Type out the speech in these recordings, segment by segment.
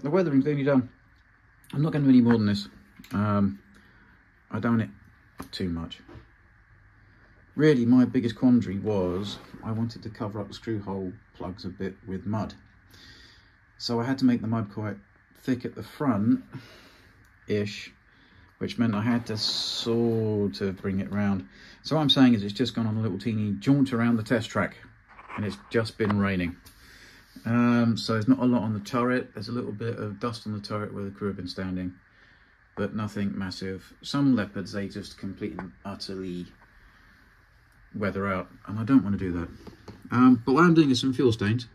the weathering's nearly done. I'm not going to do any more than this. I don't want it too much. Really, my biggest quandary was I wanted to cover up the screw hole plugs a bit with mud. So I had to make the mud quite thick at the front-ish, which meant I had to sort of bring it round. So what I'm saying is it's just gone on a little teeny jaunt around the test track, and it's just been raining. So there's not a lot on the turret. There's a little bit of dust on the turret where the crew have been standing, but nothing massive. Some Leopards, they just completely and utterly weather out, and I don't want to do that. But what I'm doing is some fuel stains.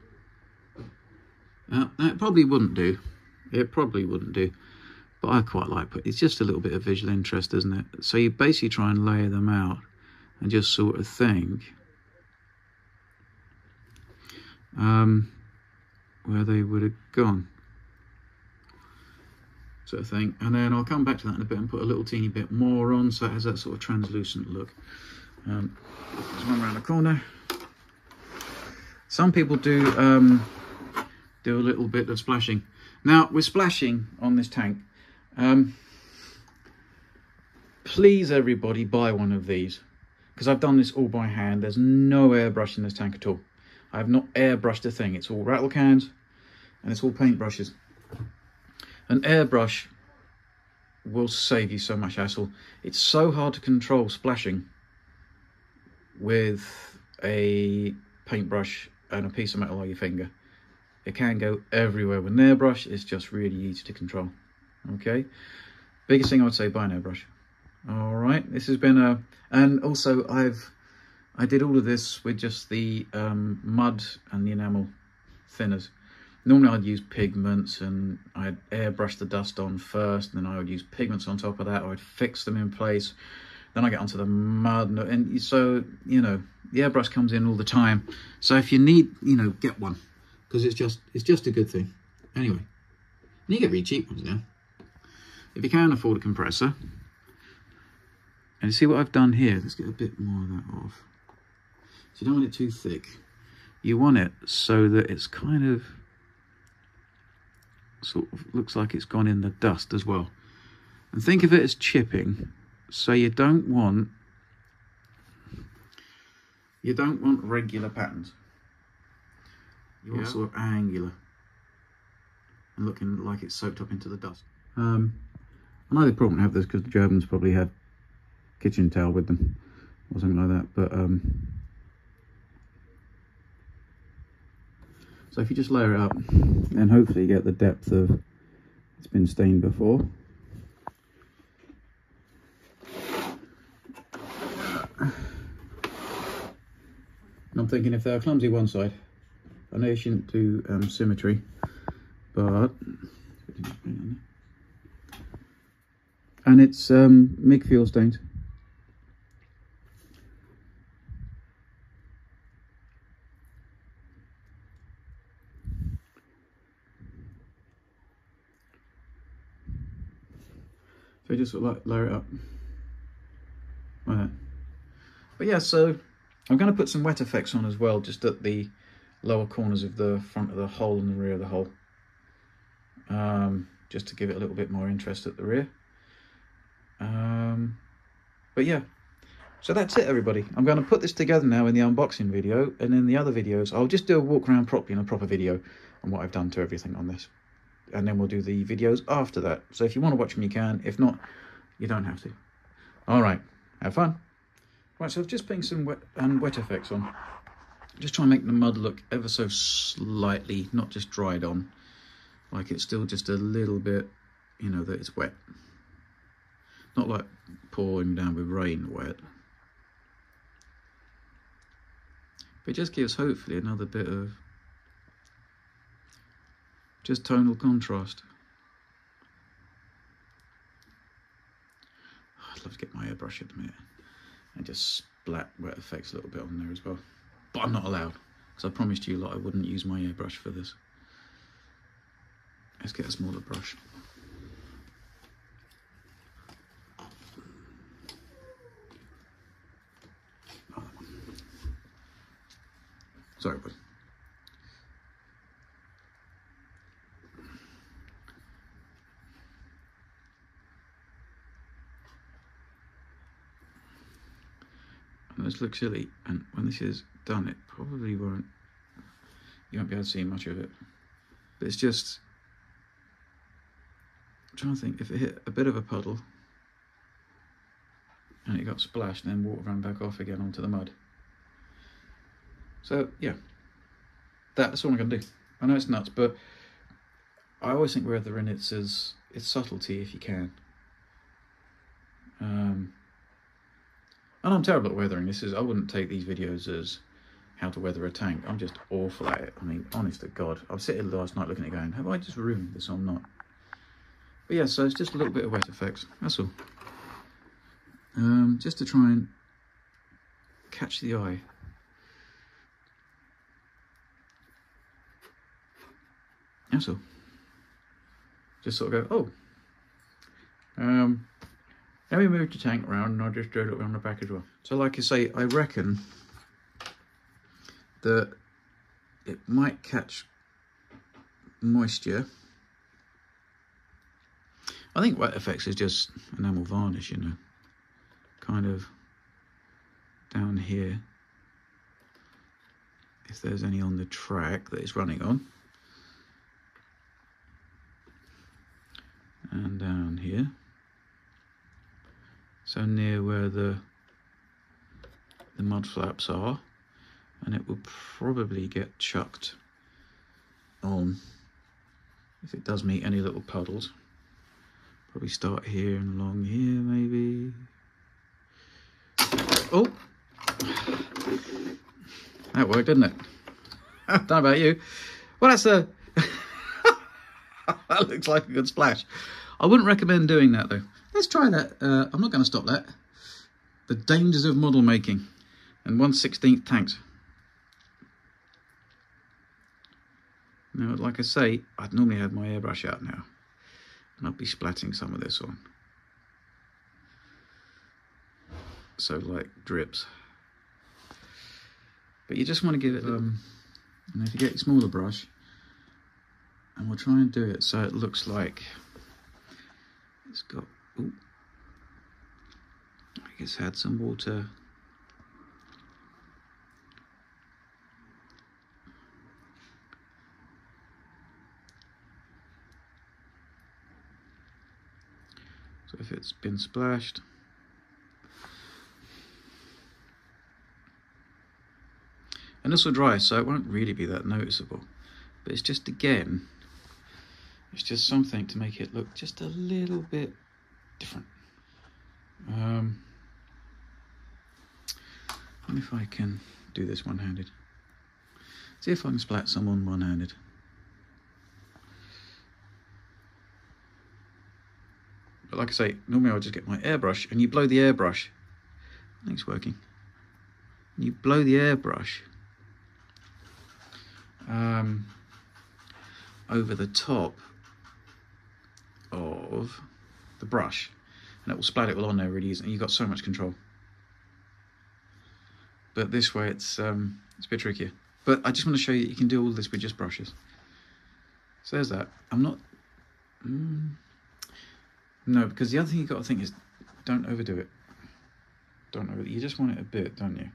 It probably wouldn't do. It probably wouldn't do. But I quite like it. It's just a little bit of visual interest, isn't it? So you basically try and layer them out and just sort of think where they would have gone, sort of thing. And then I'll come back to that in a bit and put a little teeny bit more on so it has that sort of translucent look. Just run around the corner. Some people do a little bit of splashing. Now, with splashing on this tank, please everybody buy one of these, because I've done this all by hand. There's no airbrush in this tank at all. I have not airbrushed a thing. It's all rattle cans and it's all paint brushes. An airbrush will save you so much hassle. It's so hard to control splashing with a paintbrush and a piece of metal on your finger. It can go everywhere. With an airbrush, it's just really easy to control. Okay, biggest thing I would say, buy an airbrush. All right, this has been a, and also I did all of this with just the mud and the enamel thinners. Normally I'd use pigments and I'd airbrush the dust on first, and then I would use pigments on top of that, or I'd fix them in place. Then I get onto the mud, and so, you know, the airbrush comes in all the time. So if you need, you know, get one, because it's just a good thing. Anyway, you get really cheap ones now. If you can afford a compressor. And you see what I've done here? Let's get a bit more of that off. So you don't want it too thick. You want it so that it's kind of sort of looks like it's gone in the dust as well. And think of it as chipping. So you don't want regular patterns. You want sort of angular and looking like it's soaked up into the dust. I know they probably have this because the Germans probably had kitchen towel with them or something like that, but so if you just layer it up, then hopefully you get the depth of it's been stained before. And I'm thinking if they're clumsy one side, I know you shouldn't do symmetry, but and it's MIG fuel stains. So just sort of like layer it up like that. But yeah, so I'm going to put some wet effects on as well, just at the lower corners of the front of the hull and the rear of the hull, just to give it a little bit more interest at the rear. But yeah, so that's it, everybody. I'm going to put this together now in the unboxing video, and in the other videos I'll just do a walk around properly in a proper video on what I've done to everything on this, and then we'll do the videos after that. So if you want to watch them, you can. If not, you don't have to. All right, have fun. Right, so I've just putting some wet effects on. Just try and make the mud look ever so slightly, not just dried on, like it's still just a little bit, you know, that it's wet. Not like pouring down with rain wet. But it just gives hopefully another bit of just tonal contrast. I'd love to get my airbrush in a minute and just splat wet effects a little bit on there as well. But I'm not allowed, because I promised you lot I wouldn't use my airbrush for this. Let's get a smaller brush. Sorry, bud. this looks silly, and when this is done, it probably won't, you won't be able to see much of it. But it's just, I'm trying to think, if it hit a bit of a puddle, and it got splashed, and then water ran back off again onto the mud. So, yeah, that's all I'm going to do. I know it's nuts, but I always think weathering it's subtlety if you can. And I'm terrible at weathering. I wouldn't take these videos as how to weather a tank. I'm just awful at it. I mean, honest to God. I was sitting last night looking at it going, have I just ruined this or not? But yeah, so it's just a little bit of wet effects. That's all. Just to try and catch the eye. That's all. Just sort of go, oh. Let me move the tank around and I'll just do it on the back as well. So like I say, I reckon that it might catch moisture. I think wet effects is just enamel varnish, you know, kind of down here. If there's any on the track that it's running on. And down here. So near where the mud flaps are, and it will probably get chucked on if it does meet any little puddles. Probably start here and along here maybe. Oh, that worked, didn't it? Don't know about you. Well, that's a that looks like a good splash. I wouldn't recommend doing that though. Let's try that. I'm not going to stop that. The dangers of model making and 1/16 tanks. Now, like I say, I'd normally have my airbrush out now, and I'd be splatting some of this on. So, like drips. But you just want to give it. And if you get a smaller brush, and we'll try and do it so it looks like it's got. Ooh. I think it's had some water. So if it's been splashed, and this will dry, so it won't really be that noticeable. But it's just, again, it's just something to make it look just a little bit different. And if I can do this one-handed, see if I can splat some on one-handed. But like I say, normally I'll just get my airbrush, and you blow the airbrush. I think it's working. You blow the airbrush over the top of the brush, and it will splat it all on there really easy, and you've got so much control. But this way it's a bit trickier. But I just want to show you can do all this with just brushes. So there's that. I'm not no, because the other thing you've got to think is don't overdo it. Don't overdo it. You just want it a bit, don't you?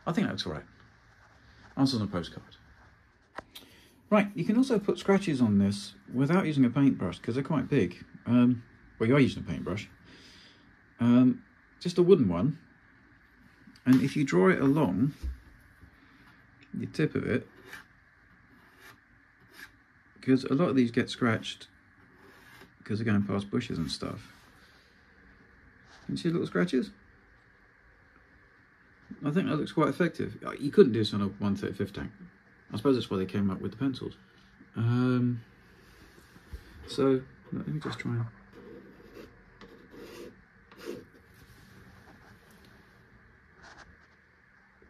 I think that looks all right. Answers on a postcard. Right, you can also put scratches on this without using a paintbrush because they're quite big. Well, you are using a paintbrush. Just a wooden one. And if you draw it along the tip of it, because a lot of these get scratched because they're going past bushes and stuff. Can you see little scratches? I think that looks quite effective. You couldn't do this on a 1/35 tank. I suppose that's why they came up with the pencils. So let me just try and...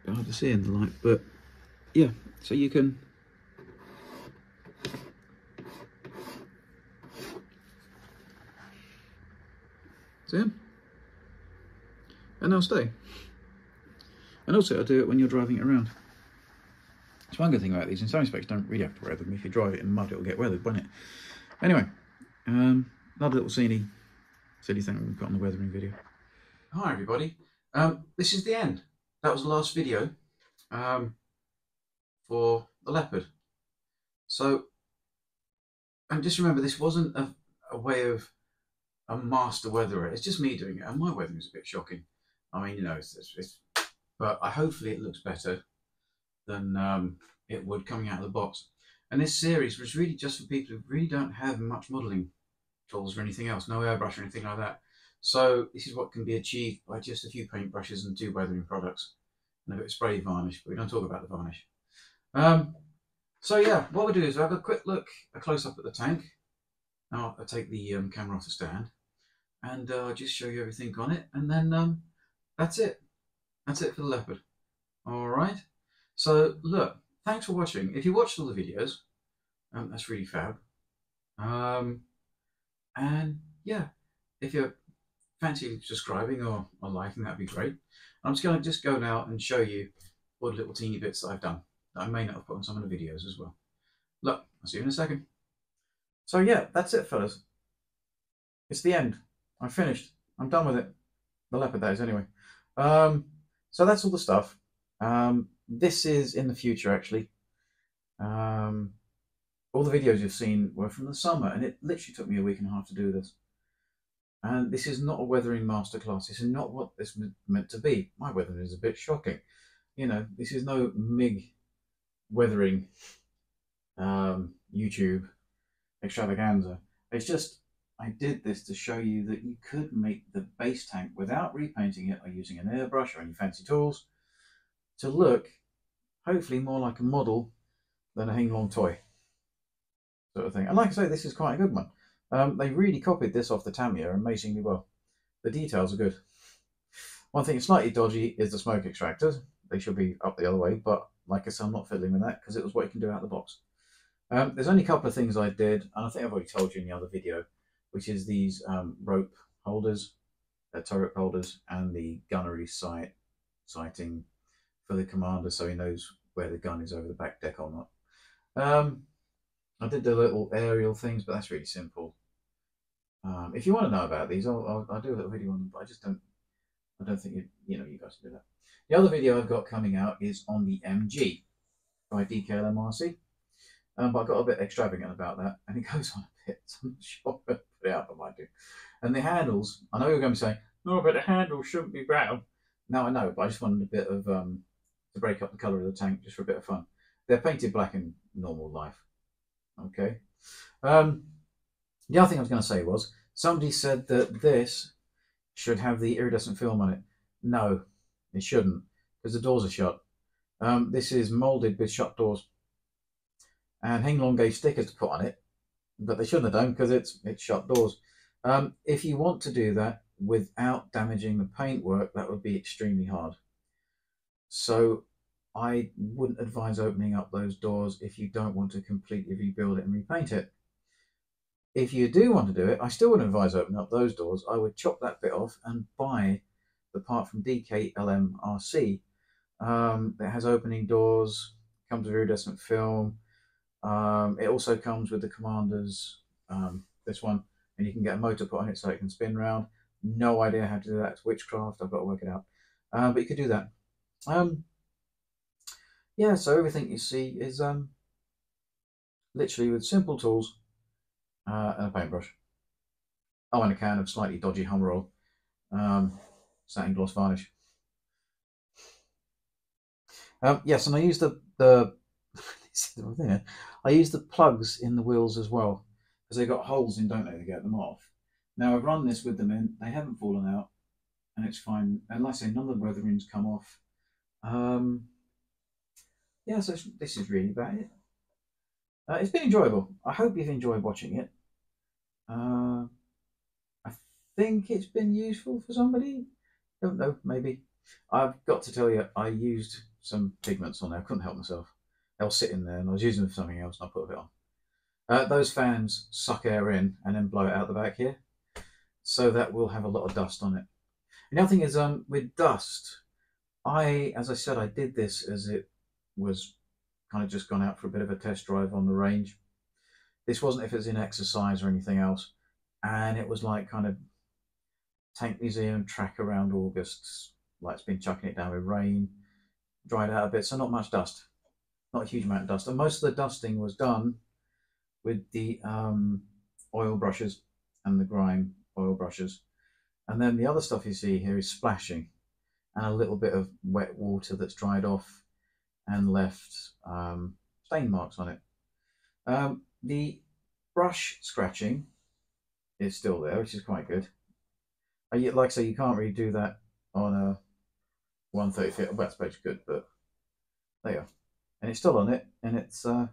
hard to see in the light, but yeah, so you can see them, and they'll stay. And also I'll do it when you're driving it around. It's one good thing about these, in some respects you don't really have to wear them. If you drive it in mud, it'll get weathered, won't it? Anyway, another little silly thing we put on the weathering video. Hi everybody, this is the end. that was the last video for the Leopard. So, and just remember, this wasn't a way of a master weatherer. It's just me doing it, and my weathering is a bit shocking. I mean, you know, but hopefully it looks better than it would coming out of the box. And this series was really just for people who really don't have much modelling tools or anything else, no airbrush or anything like that. So this is what can be achieved by just a few paintbrushes and 2 weathering products and a bit of spray varnish, but we don't talk about the varnish. So yeah, what we'll do is we'll have a quick look, a close-up at the tank. Now I'll take the camera off the stand and just show you everything on it, and then that's it. That's it for the Leopard. All right. So look, thanks for watching. If you watched all the videos, that's really fab. And yeah, if you fancy subscribing or liking, that'd be great. I'm just going to go now and show you all the little teeny bits that I've done that I may not have put on some of the videos as well. Look, I'll see you in a second. So yeah, that's it, fellas. It's the end. I'm finished. I'm done with it. The Leopard, that is, anyway. So that's all the stuff. This is in the future, actually. All the videos you've seen were from the summer, and it literally took me a week and a half to do this. And this is not a weathering masterclass. This is not what this meant to be. My weathering is a bit shocking. You know, this is no MIG weathering YouTube extravaganza. It's just, I did this to show you that you could make the base tank without repainting it or using an airbrush or any fancy tools to look hopefully more like a model than a HENG toy sort of thing. And like I say, this is quite a good one. They really copied this off the Tamiya amazingly well. The details are good. One thing that's slightly dodgy is the smoke extractors. They should be up the other way, but like I said, I'm not fiddling with that because it was what you can do out of the box. There's only a couple of things I did, and I think I've already told you in the other video, which is these rope holders, turret holders, and the gunnery sighting for the commander so he knows where the gun is over the back deck or not. I did the little aerial things, but that's really simple. If you want to know about these, I'll do a little video on them, but I don't think you guys can do that. The other video I've got coming out is on the MG by DKLMRC. But I got a bit extravagant about that, and it goes on a bit, so I'm not sure I'll put it out, but I might do. And the handles, I know you're going to be saying, no, but the handles shouldn't be brown. No, I know, but I just wanted a bit of, to break up the colour of the tank, just for a bit of fun. They're painted black in normal life. Okay. The other thing I was going to say was, somebody said that this should have the iridescent film on it. No, it shouldn't, because the doors are shut. This is moulded with shut doors. And HENG gave stickers to put on it, but they shouldn't have done because it's shut doors. If you want to do that without damaging the paintwork, that would be extremely hard. So I wouldn't advise opening up those doors if you don't want to completely rebuild it and repaint it. If you do want to do it, I still wouldn't advise opening up those doors. I would chop that bit off and buy the part from DKLMRC that has opening doors, comes with iridescent film. It also comes with the commander's, this one, and you can get a motor put on it so it can spin round. No idea how to do that. It's witchcraft. I've got to work it out. But you could do that. Yeah, so everything you see is literally with simple tools and a paintbrush. Oh, and a can of slightly dodgy Hummer oil, satin gloss varnish. Yes, and I use I use the plugs in the wheels as well, because they've got holes in, don't they, to get them off. Now I've run this with them in, they haven't fallen out, and it's fine. And like I say, none of the weatherings come off. Yeah, so this is really about it. It's been enjoyable. I hope you've enjoyed watching it. I think it's been useful for somebody. Don't know, maybe. I've got to tell you, I used some pigments on there. I couldn't help myself. They were sitting there, and I was using them for something else, and I put a bit on. Those fans suck air in and then blow it out the back here, so that will have a lot of dust on it. And the other thing is, with dust, as I said, I did this as it was kind of just gone out for a bit of a test drive on the range. This wasn't if it was in exercise or anything else, and it was like kind of tank museum track around August like it's been chucking it down with rain, dried out a bit, so not much dust, not a huge amount of dust. And most of the dusting was done with the oil brushes and the grime oil brushes. And then the other stuff you see here is splashing and a little bit of wet water that's dried off and left stain marks on it. The brush scratching is still there, which is quite good. Like I say, you can't really do that on a 135. Well, that's pretty good, but there you go. And it's still on it, and it's yeah,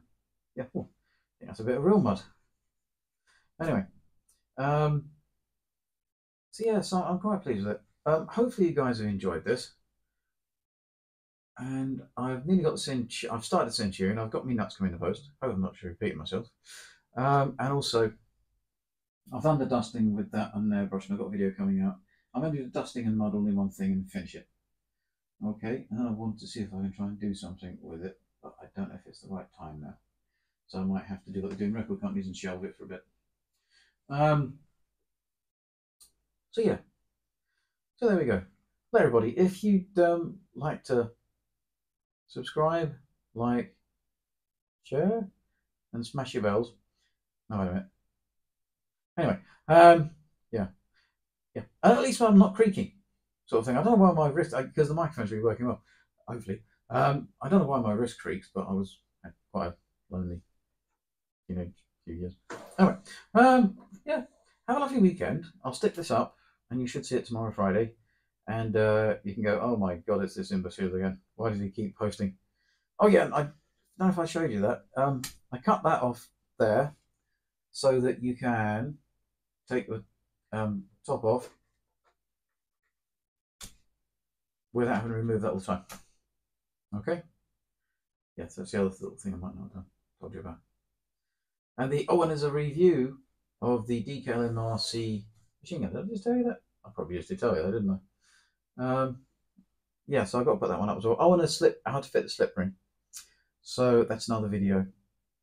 oh, I think that's a bit of real mud. Anyway, so yeah, so I'm quite pleased with it. Hopefully you guys have enjoyed this. And I've nearly got the I've started Centurion. I've got me nuts coming in the post. I hope I'm not repeating myself. And also, I've done the dusting with that on there brush, and I've got a video coming out. I'm going to do the dusting and mud all in one thing and finish it. Okay, and then I want to see if I can try and do something with it, but I don't know if it's the right time now. So I might have to do what they do in record companies and shelve it for a bit. So yeah, so there we go. Well, everybody, if you'd like to subscribe, like, share, and smash your bells. No, wait a minute. Anyway, yeah. And at least I'm not creaking, sort of thing. I don't know why my wrist, because the microphone's really working well, hopefully. I don't know why my wrist creaks, but I was quite a lonely, few years. Anyway, yeah. Have a lovely weekend. I'll stick this up, and you should see it tomorrow, Friday. And you can go, oh my God, it's this imbecile again. Why does he keep posting? Oh yeah, I don't know if I showed you that. I cut that off there so that you can take the top off without having to remove that all the time. Okay? Yes, that's the other little thing I might not have told you about. And and there's a review of the decal MRC machine gun. Did I just tell you that? I probably just did tell you that, didn't I? Yeah, so I've got to put that one up as well. How to fit the slip ring. So that's another video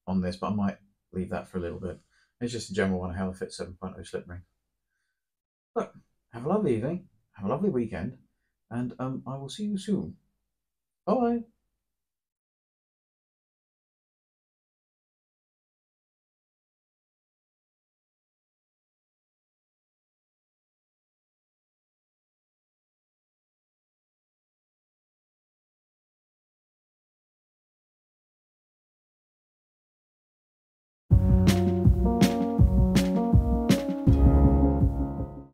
on this, but I might leave that for a little bit. It's just a general one, how to fit 7.0 slip ring. Look, have a lovely evening, have a lovely weekend, and I will see you soon. Bye.